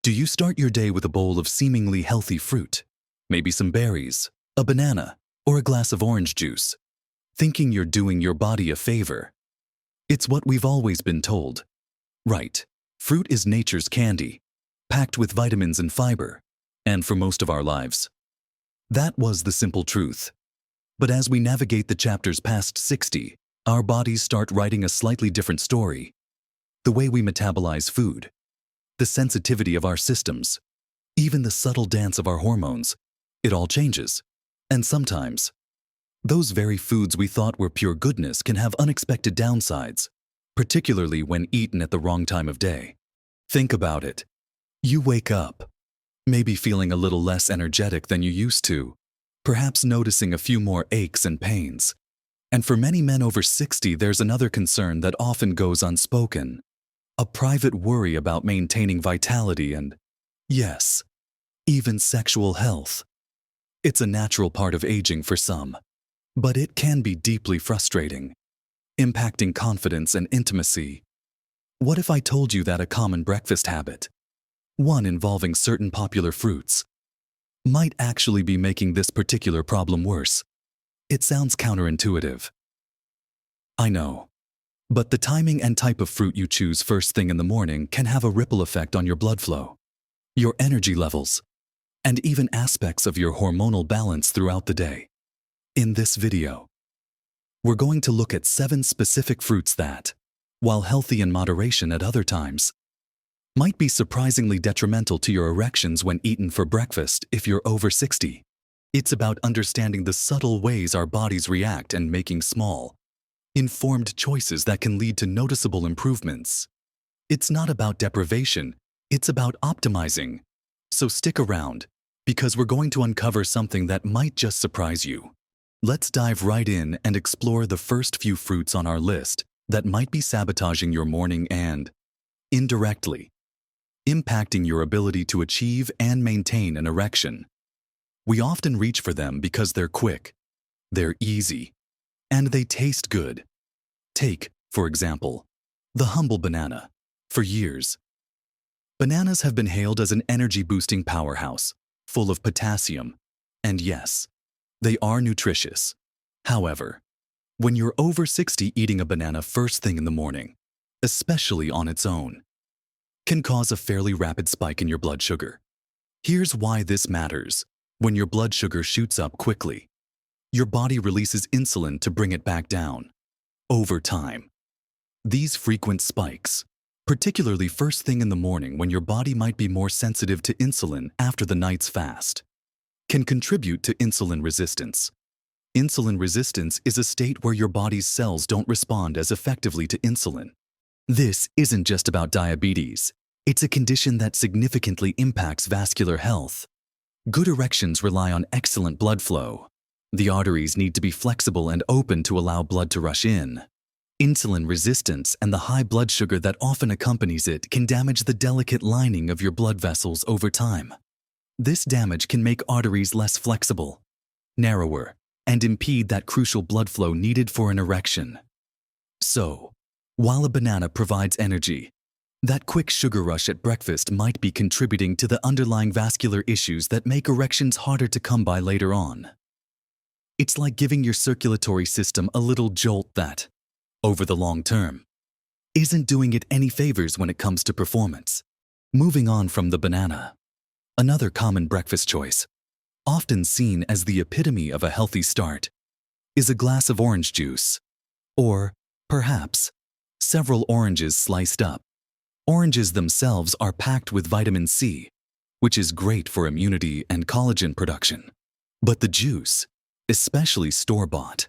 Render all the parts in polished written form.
Do you start your day with a bowl of seemingly healthy fruit, maybe some berries, a banana, or a glass of orange juice, thinking you're doing your body a favor? It's what we've always been told. Right, fruit is nature's candy, packed with vitamins and fiber, and for most of our lives. That was the simple truth. But as we navigate the chapters past 60, our bodies start writing a slightly different story. The way we metabolize food, the sensitivity of our systems, even the subtle dance of our hormones, it all changes. And sometimes, those very foods we thought were pure goodness can have unexpected downsides, particularly when eaten at the wrong time of day. Think about it. You wake up, maybe feeling a little less energetic than you used to, perhaps noticing a few more aches and pains. And for many men over 60, there's another concern that often goes unspoken. A private worry about maintaining vitality and, yes, even sexual health. It's a natural part of aging for some, but it can be deeply frustrating, impacting confidence and intimacy. What if I told you that a common breakfast habit, one involving certain popular fruits, might actually be making this particular problem worse? It sounds counterintuitive. I know. But the timing and type of fruit you choose first thing in the morning can have a ripple effect on your blood flow, your energy levels, and even aspects of your hormonal balance throughout the day. In this video, we're going to look at 7 specific fruits that, while healthy in moderation at other times, might be surprisingly detrimental to your erections when eaten for breakfast if you're over 60. It's about understanding the subtle ways our bodies react and making small, informed choices that can lead to noticeable improvements. It's not about deprivation, it's about optimizing. So stick around, because we're going to uncover something that might just surprise you. Let's dive right in and explore the first few fruits on our list that might be sabotaging your morning and, indirectly, impacting your ability to achieve and maintain an erection. We often reach for them because they're quick, they're easy, and they taste good. Take, for example, the humble banana. For years, bananas have been hailed as an energy-boosting powerhouse, full of potassium, and yes, they are nutritious. However, when you're over 60, eating a banana first thing in the morning, especially on its own, can cause a fairly rapid spike in your blood sugar. Here's why this matters. When your blood sugar shoots up quickly, your body releases insulin to bring it back down. Over time, these frequent spikes, particularly first thing in the morning when your body might be more sensitive to insulin after the night's fast, can contribute to insulin resistance. Insulin resistance is a state where your body's cells don't respond as effectively to insulin. This isn't just about diabetes. It's a condition that significantly impacts vascular health. Good erections rely on excellent blood flow. The arteries need to be flexible and open to allow blood to rush in. Insulin resistance and the high blood sugar that often accompanies it can damage the delicate lining of your blood vessels over time. This damage can make arteries less flexible, narrower, and impede that crucial blood flow needed for an erection. So, while a banana provides energy, that quick sugar rush at breakfast might be contributing to the underlying vascular issues that make erections harder to come by later on. It's like giving your circulatory system a little jolt that, over the long term, isn't doing it any favors when it comes to performance. Moving on from the banana. Another common breakfast choice, often seen as the epitome of a healthy start, is a glass of orange juice. Or, perhaps, several oranges sliced up. Oranges themselves are packed with vitamin C, which is great for immunity and collagen production. But the juice, especially store-bought,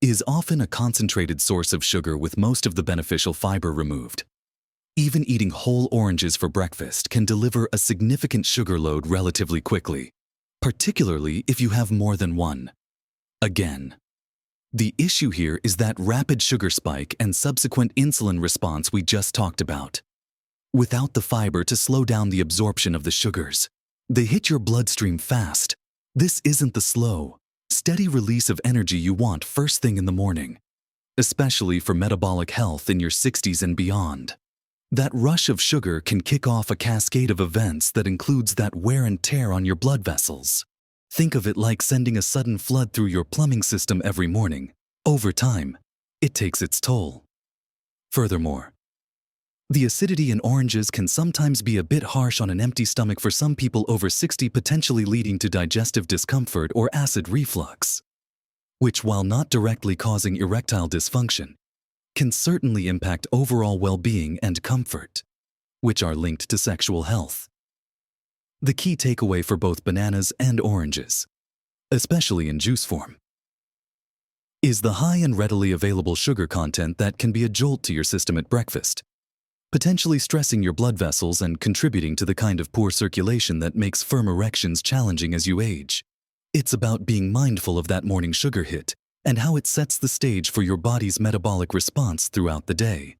is often a concentrated source of sugar with most of the beneficial fiber removed. Even eating whole oranges for breakfast can deliver a significant sugar load relatively quickly, particularly if you have more than one. Again, the issue here is that rapid sugar spike and subsequent insulin response we just talked about. Without the fiber to slow down the absorption of the sugars, they hit your bloodstream fast. This isn't the slow, steady release of energy you want first thing in the morning, especially for metabolic health in your 60s and beyond. That rush of sugar can kick off a cascade of events that includes that wear and tear on your blood vessels. Think of it like sending a sudden flood through your plumbing system every morning. Over time, it takes its toll. Furthermore, the acidity in oranges can sometimes be a bit harsh on an empty stomach for some people over 60, potentially leading to digestive discomfort or acid reflux, which, while not directly causing erectile dysfunction, can certainly impact overall well-being and comfort, which are linked to sexual health. The key takeaway for both bananas and oranges, especially in juice form, is the high and readily available sugar content that can be a jolt to your system at breakfast, potentially stressing your blood vessels and contributing to the kind of poor circulation that makes firm erections challenging as you age. It's about being mindful of that morning sugar hit and how it sets the stage for your body's metabolic response throughout the day.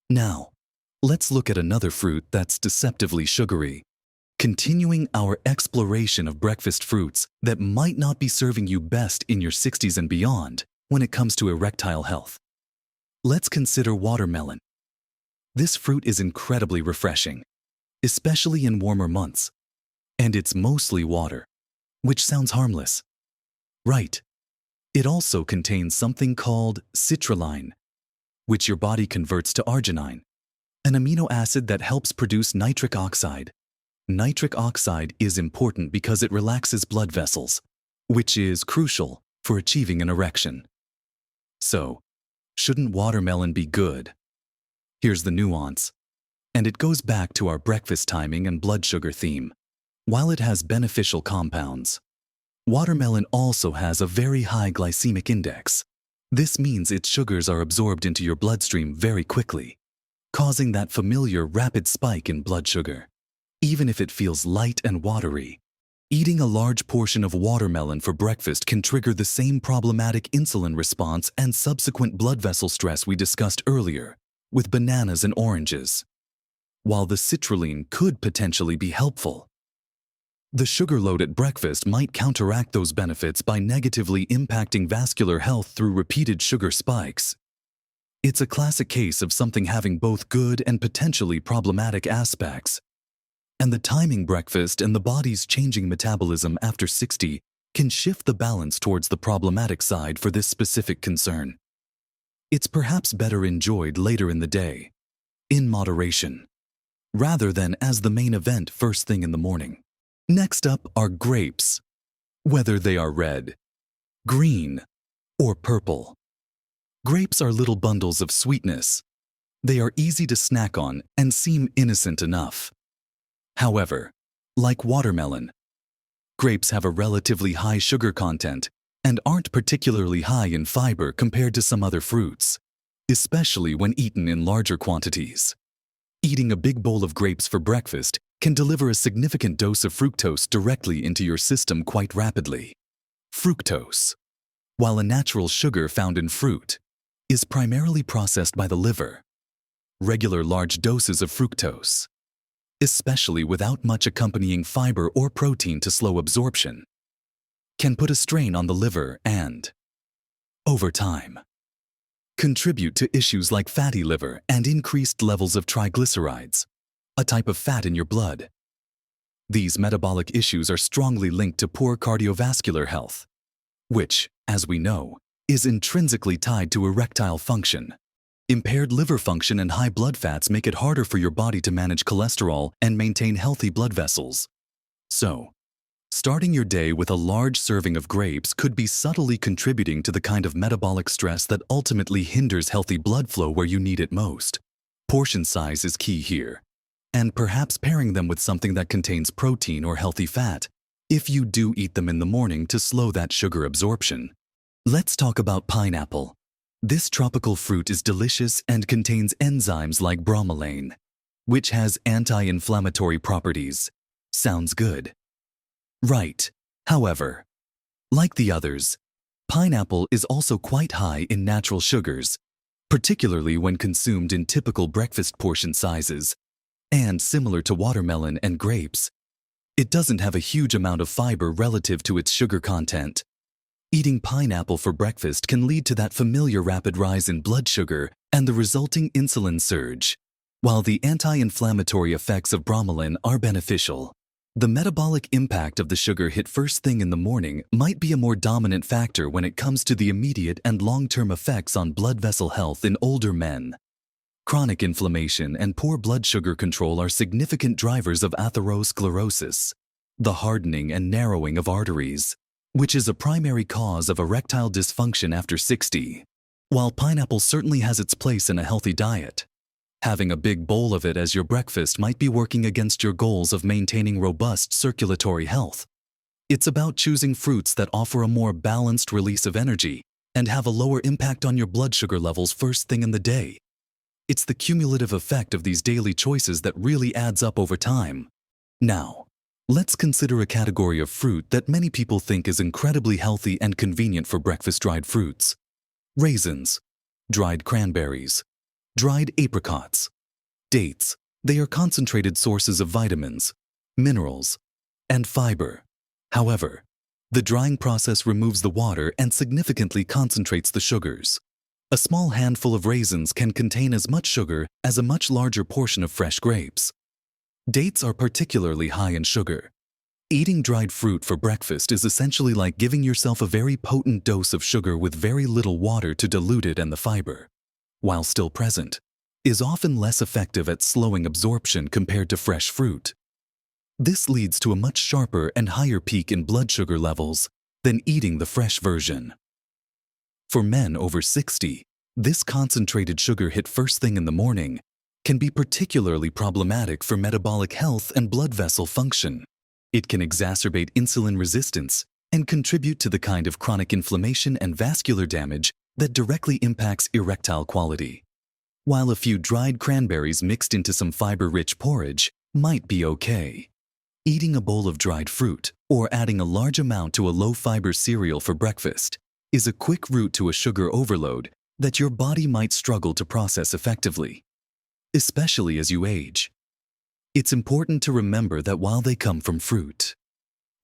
Now, let's look at another fruit that's deceptively sugary, continuing our exploration of breakfast fruits that might not be serving you best in your 60s and beyond when it comes to erectile health. Let's consider watermelon. This fruit is incredibly refreshing, especially in warmer months, and it's mostly water, which sounds harmless. Right. It also contains something called citrulline, which your body converts to arginine, an amino acid that helps produce nitric oxide. Nitric oxide is important because it relaxes blood vessels, which is crucial for achieving an erection. So, shouldn't watermelon be good? Here's the nuance, and it goes back to our breakfast timing and blood sugar theme. While it has beneficial compounds, watermelon also has a very high glycemic index. This means its sugars are absorbed into your bloodstream very quickly, causing that familiar rapid spike in blood sugar. Even if it feels light and watery, eating a large portion of watermelon for breakfast can trigger the same problematic insulin response and subsequent blood vessel stress we discussed earlier with bananas and oranges. While the citrulline could potentially be helpful, the sugar load at breakfast might counteract those benefits by negatively impacting vascular health through repeated sugar spikes. It's a classic case of something having both good and potentially problematic aspects. And the timing breakfast and the body's changing metabolism after 60 can shift the balance towards the problematic side for this specific concern. It's perhaps better enjoyed later in the day, in moderation, rather than as the main event first thing in the morning. Next up are grapes, whether they are red, green, or purple. Grapes are little bundles of sweetness. They are easy to snack on and seem innocent enough. However, like watermelon, grapes have a relatively high sugar content and aren't particularly high in fiber compared to some other fruits, especially when eaten in larger quantities. Eating a big bowl of grapes for breakfast can deliver a significant dose of fructose directly into your system quite rapidly. Fructose, while a natural sugar found in fruit, is primarily processed by the liver. Regular large doses of fructose, especially without much accompanying fiber or protein to slow absorption, can put a strain on the liver and, over time, contribute to issues like fatty liver and increased levels of triglycerides, a type of fat in your blood. These metabolic issues are strongly linked to poor cardiovascular health, which, as we know, is intrinsically tied to erectile function. Impaired liver function and high blood fats make it harder for your body to manage cholesterol and maintain healthy blood vessels. So, starting your day with a large serving of grapes could be subtly contributing to the kind of metabolic stress that ultimately hinders healthy blood flow where you need it most. Portion size is key here, and perhaps pairing them with something that contains protein or healthy fat, if you do eat them in the morning to slow that sugar absorption. Let's talk about pineapple. This tropical fruit is delicious and contains enzymes like bromelain, which has anti-inflammatory properties. Sounds good. Right. However, like the others, pineapple is also quite high in natural sugars, particularly when consumed in typical breakfast portion sizes. And similar to watermelon and grapes, it doesn't have a huge amount of fiber relative to its sugar content. Eating pineapple for breakfast can lead to that familiar rapid rise in blood sugar and the resulting insulin surge, While the anti-inflammatory effects of bromelain are beneficial, the metabolic impact of the sugar hit first thing in the morning might be a more dominant factor when it comes to the immediate and long-term effects on blood vessel health in older men. Chronic inflammation and poor blood sugar control are significant drivers of atherosclerosis, the hardening and narrowing of arteries, which is a primary cause of erectile dysfunction after 60. While pineapple certainly has its place in a healthy diet, having a big bowl of it as your breakfast might be working against your goals of maintaining robust circulatory health. It's about choosing fruits that offer a more balanced release of energy and have a lower impact on your blood sugar levels first thing in the day. It's the cumulative effect of these daily choices that really adds up over time. Now, let's consider a category of fruit that many people think is incredibly healthy and convenient for breakfast: dried fruits. Raisins, dried cranberries, dried apricots, dates. They are concentrated sources of vitamins, minerals, and fiber. However, the drying process removes the water and significantly concentrates the sugars. A small handful of raisins can contain as much sugar as a much larger portion of fresh grapes. Dates are particularly high in sugar. Eating dried fruit for breakfast is essentially like giving yourself a very potent dose of sugar with very little water to dilute it, and the fiber, while still present, is often less effective at slowing absorption compared to fresh fruit. This leads to a much sharper and higher peak in blood sugar levels than eating the fresh version. For men over 60, this concentrated sugar hit first thing in the morning can be particularly problematic for metabolic health and blood vessel function. It can exacerbate insulin resistance and contribute to the kind of chronic inflammation and vascular damage that directly impacts erectile quality. While a few dried cranberries mixed into some fiber-rich porridge might be okay, eating a bowl of dried fruit or adding a large amount to a low-fiber cereal for breakfast is a quick route to a sugar overload that your body might struggle to process effectively, especially as you age. It's important to remember that while they come from fruit,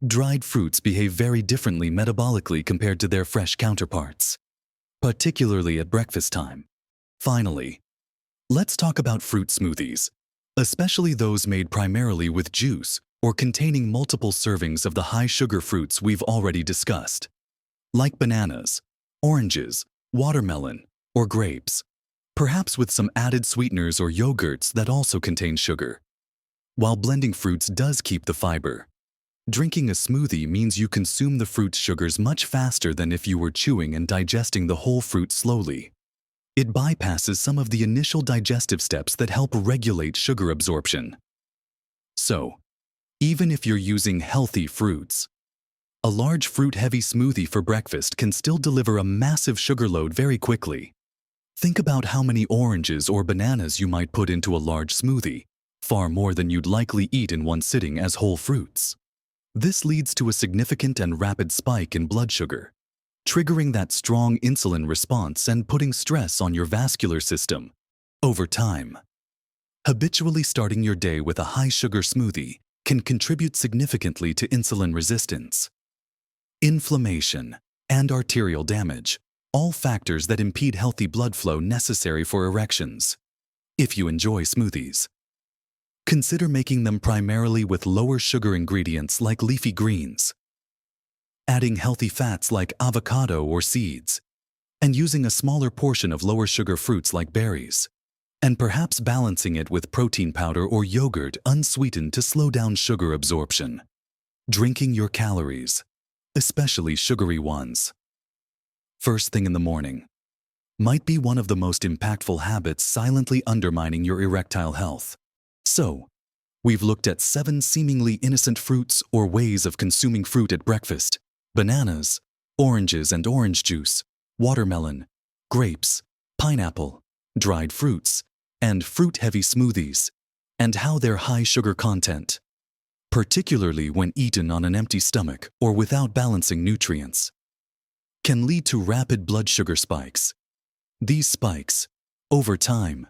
dried fruits behave very differently metabolically compared to their fresh counterparts, particularly at breakfast time. Finally, let's talk about fruit smoothies, especially those made primarily with juice or containing multiple servings of the high-sugar fruits we've already discussed, like bananas, oranges, watermelon, or grapes, perhaps with some added sweeteners or yogurts that also contain sugar. While blending fruits does keep the fiber, drinking a smoothie means you consume the fruit's sugars much faster than if you were chewing and digesting the whole fruit slowly. It bypasses some of the initial digestive steps that help regulate sugar absorption. So, even if you're using healthy fruits, a large fruit-heavy smoothie for breakfast can still deliver a massive sugar load very quickly. Think about how many oranges or bananas you might put into a large smoothie, far more than you'd likely eat in one sitting as whole fruits. This leads to a significant and rapid spike in blood sugar, triggering that strong insulin response and putting stress on your vascular system. Over time, habitually starting your day with a high-sugar smoothie can contribute significantly to insulin resistance, inflammation, and arterial damage, all factors that impede healthy blood flow necessary for erections. If you enjoy smoothies, consider making them primarily with lower sugar ingredients like leafy greens, adding healthy fats like avocado or seeds, and using a smaller portion of lower sugar fruits like berries, and perhaps balancing it with protein powder or yogurt unsweetened to slow down sugar absorption. Drinking your calories, especially sugary ones, first thing in the morning, might be one of the most impactful habits silently undermining your erectile health. So, we've looked at 7 seemingly innocent fruits or ways of consuming fruit at breakfast: bananas, oranges and orange juice, watermelon, grapes, pineapple, dried fruits, and fruit-heavy smoothies, and how their high sugar content, particularly when eaten on an empty stomach or without balancing nutrients, can lead to rapid blood sugar spikes. These spikes, over time,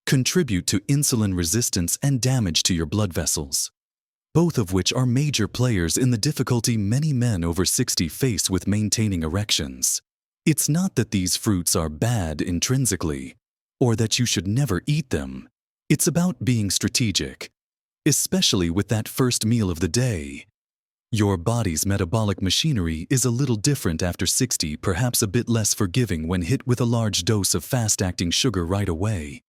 contribute to insulin resistance and damage to your blood vessels, both of which are major players in the difficulty many men over 60 face with maintaining erections. It's not that these fruits are bad intrinsically, or that you should never eat them. It's about being strategic, especially with that first meal of the day. Your body's metabolic machinery is a little different after 60, perhaps a bit less forgiving when hit with a large dose of fast-acting sugar right away.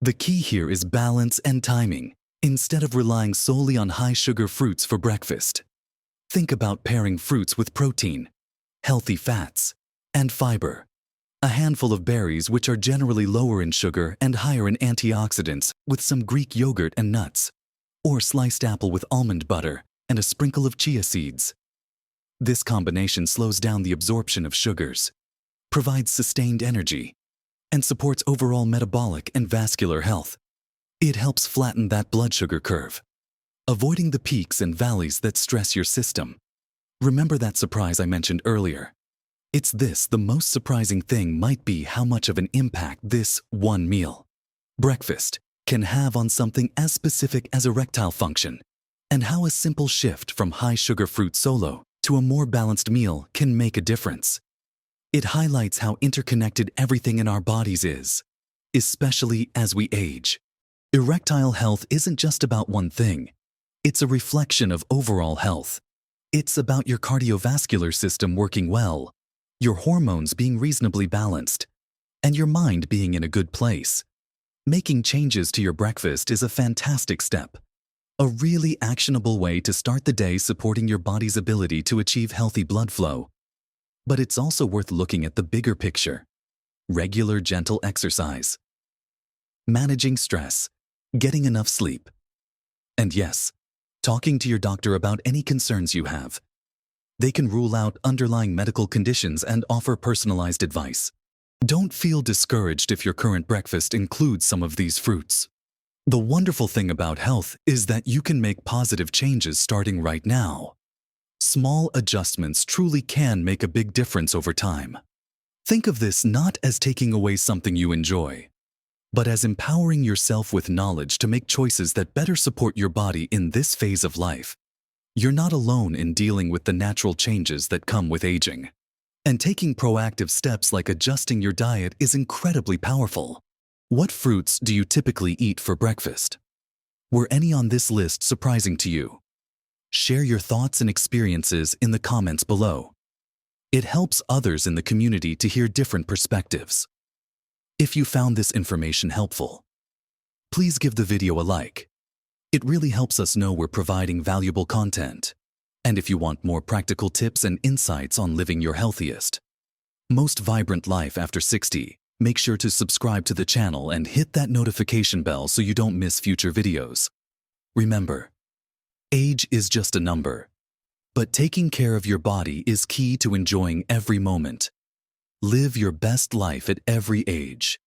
The key here is balance and timing, instead of relying solely on high-sugar fruits for breakfast. Think about pairing fruits with protein, healthy fats, and fiber. A handful of berries, which are generally lower in sugar and higher in antioxidants, with some Greek yogurt and nuts, or sliced apple with almond butter and a sprinkle of chia seeds. This combination slows down the absorption of sugars, provides sustained energy, and supports overall metabolic and vascular health. It helps flatten that blood sugar curve, avoiding the peaks and valleys that stress your system. Remember that surprise I mentioned earlier? It's this: the most surprising thing might be how much of an impact this one meal, breakfast, can have on something as specific as erectile function, and how a simple shift from high-sugar fruit solo to a more balanced meal can make a difference. It highlights how interconnected everything in our bodies is, especially as we age. Erectile health isn't just about one thing. It's a reflection of overall health. It's about your cardiovascular system working well, your hormones being reasonably balanced, and your mind being in a good place. Making changes to your breakfast is a fantastic step, a really actionable way to start the day supporting your body's ability to achieve healthy blood flow. But it's also worth looking at the bigger picture: regular, gentle exercise, managing stress, getting enough sleep, and yes, talking to your doctor about any concerns you have. They can rule out underlying medical conditions and offer personalized advice. Don't feel discouraged if your current breakfast includes some of these fruits. The wonderful thing about health is that you can make positive changes starting right now. Small adjustments truly can make a big difference over time. Think of this not as taking away something you enjoy, but as empowering yourself with knowledge to make choices that better support your body in this phase of life. You're not alone in dealing with the natural changes that come with aging. And taking proactive steps like adjusting your diet is incredibly powerful. What fruits do you typically eat for breakfast? Were any on this list surprising to you? Share your thoughts and experiences in the comments below. It helps others in the community to hear different perspectives. If you found this information helpful, please give the video a like. It really helps us know we're providing valuable content. And if you want more practical tips and insights on living your healthiest, most vibrant life after 60, make sure to subscribe to the channel and hit that notification bell so you don't miss future videos. Remember, age is just a number, but taking care of your body is key to enjoying every moment. Live your best life at every age.